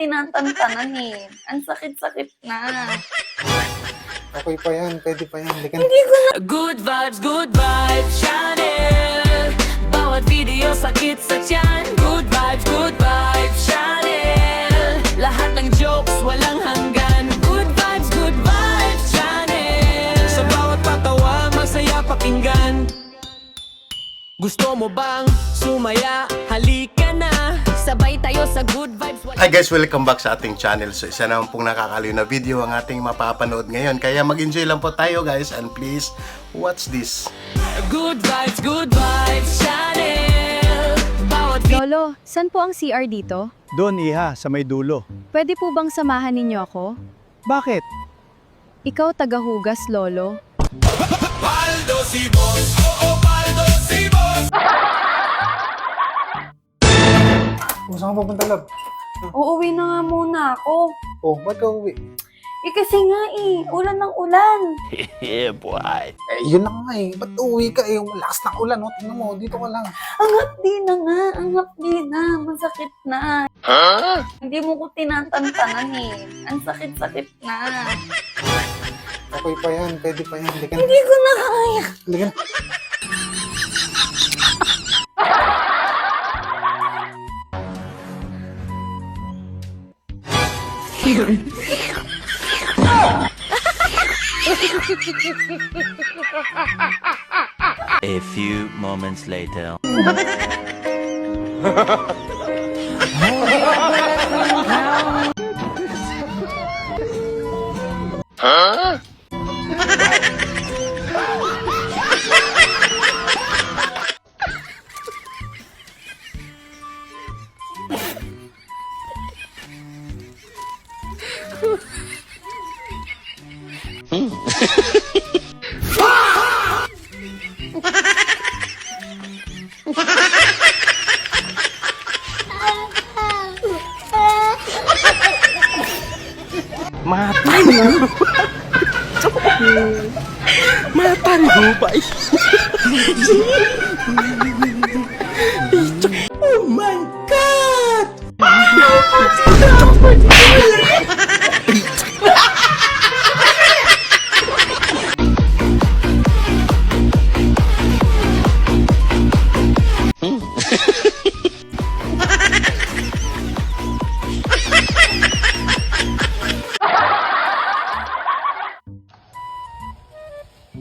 tinatantanan eh. Ang sakit-sakit na. Okay pa yan, pwede pa yan. Likan. Hindi ko na. Good vibes channel. Bawat video sakit sa tiyan. Good vibes channel. Lahat ng jokes walang hanggan. Good vibes channel. Sa bawat patawa masaya pakinggan. Gusto mo bang sumaya? Halika na. Sabay tayo sa good vibes. Hi guys, welcome back sa ating channel. So isa naman pong nakakaliw na video ang ating mapapanood ngayon. Kaya mag-enjoy lang po tayo guys, and please watch this. Good vibes channel. Bawat Lolo, saan po ang CR dito? Doon, iha, sa may dulo. Pwede po bang samahan ninyo ako? Bakit? Ikaw tagahugas, Lolo. Kung saan ka pupunta, love? Uuwi na nga muna ako. Oh, ba't ka uwi? Eh kasi nga eh, ulan ng ulan. Yeah boy. Eh, yun na nga eh. Ba't uwi ka eh? Malakas ng ulan, oh. Tingnan mo, dito ka lang. Ang hapdi na nga, ang hapdi na, masakit na. Hindi mo ko tinatantanan eh. Ang sakit-sakit na. Okay pa yan, pwede pa yan. Likan. Hindi ko na kaya. Likan. A few moments later.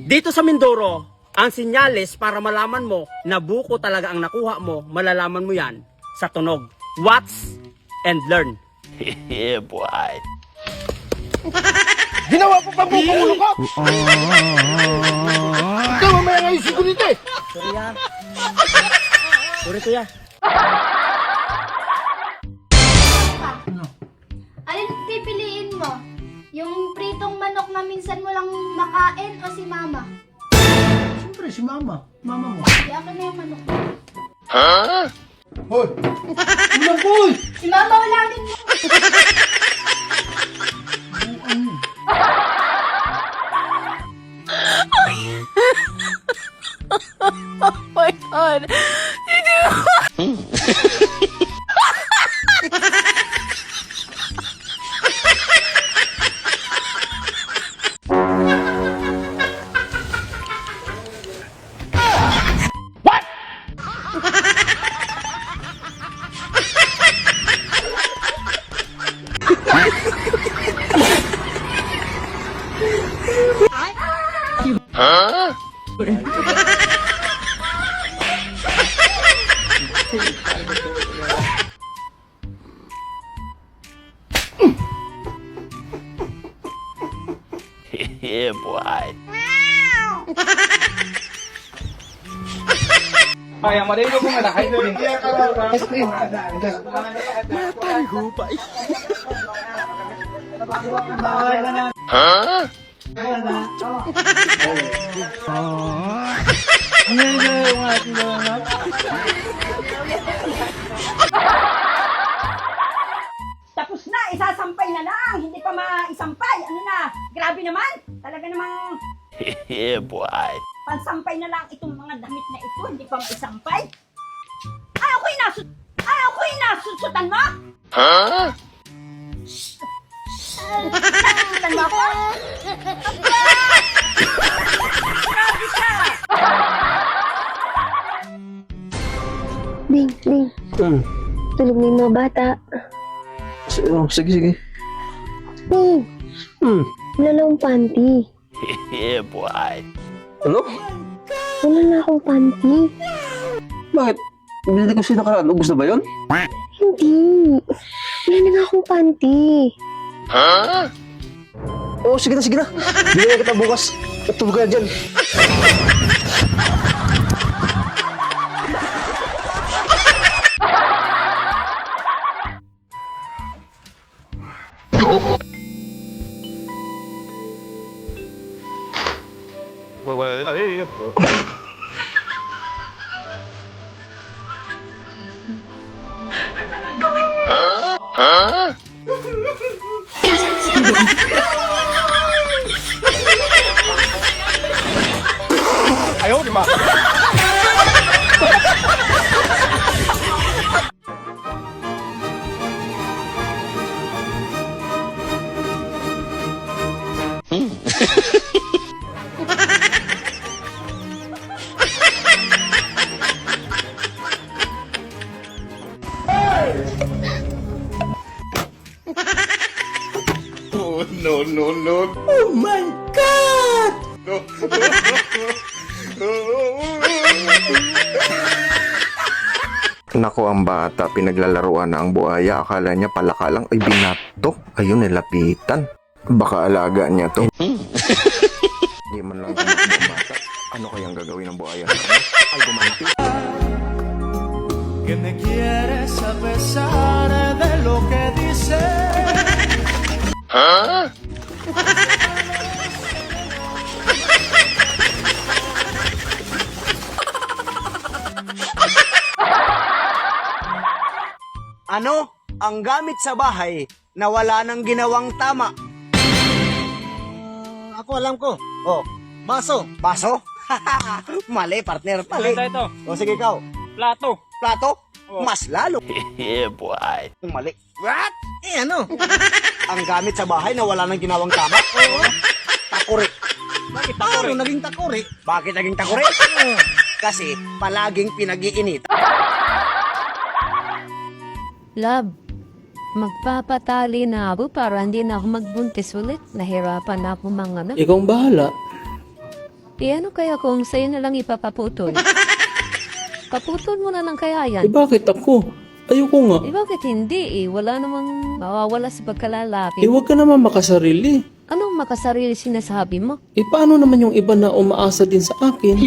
Dito sa Mindoro, ang sinyales para malaman mo na buko talaga ang nakuha mo, malalaman mo yan sa tunog. Watch and learn. Yeah, boy. Ginawa pa pa buko ulo ko! Ikaw mamaya ngayon sigurito eh! Sorry ya. Sorry kuya. Alin pipiliin mo? Yung pritong manok na minsan mo lang makain o si mama? Siyempre, si mama. Mama mo. Hindi ako na yung manok. Hoy! Ulang boy! Si mama ulamin mo! Oh my God. Yeah, boy. Kaya marino ko nga na kayo rin. Tapos na, isasampay na lang. Hindi pa maisampay. Ano na, grabe naman. Talaga namang Yeah, boy. pansampay na lang itong mga damit na ito. Hindi pa maisampay. Ay, ako'y nasusutan mo? Ding, Ding. Tulog na yung mga bata. Sige. Ding. Wala na akong panty. Yeah, boy. Ano? Wala na akong panty. Bakit? Binili ko siya nakaraan. Ubus na ba yun? Hindi. Wala na nga akong panty. Oo, sige na. Bigyan kita bukas. Tulog ka dyan. Ayaw, di ba? No. Oh my God! Nako, ang bata, pinaglalaruan na ang buhaya. Akala niya palaka lang. Ay, binato. Ayun, nilapitan. Baka alaga niya to. Hindi man lang tumakbo ang bata. Ano kayang gagawin ng buhaya? Ay, gumanti. Que me quieres a pesar de lo que dices. Ano ang gamit sa bahay na wala nang ginawang tama? Ako alam ko. Oh, baso. Baso? Mali, partner. Mali. Ito. O sige ikaw. Plato. Plato? Mas lalo. Yeah, boy. Mali. What? Ano? Ang gamit sa bahay na wala nang ginawang tama? Oo. Takuri. Bakit takuri? Ano naging takuri? Bakit naging takuri? Kasi palaging pinag-iinit. Love, magpapatali na ako para hindi na ako magbuntis ulit. Nahirapan na ako mga anak. Ikaw ang bahala. Ano kaya kung sa'yo na lang ipapaputol? Paputol mo na lang kaya yan. Bakit ako? Ayoko nga. Bakit hindi Wala namang mawawala sa pagkalalaki. Huwag ka naman makasarili. Anong makasarili sinasabi mo? Paano naman yung iba na umaasa din sa akin?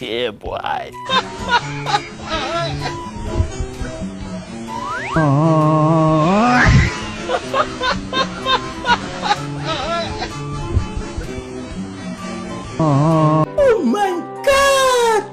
Yeah, boy. Oh my God!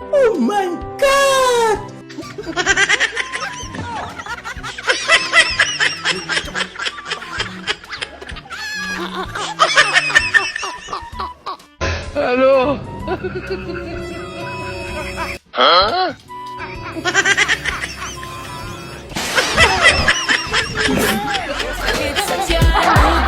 Oh my God! Sakit sa tiyan.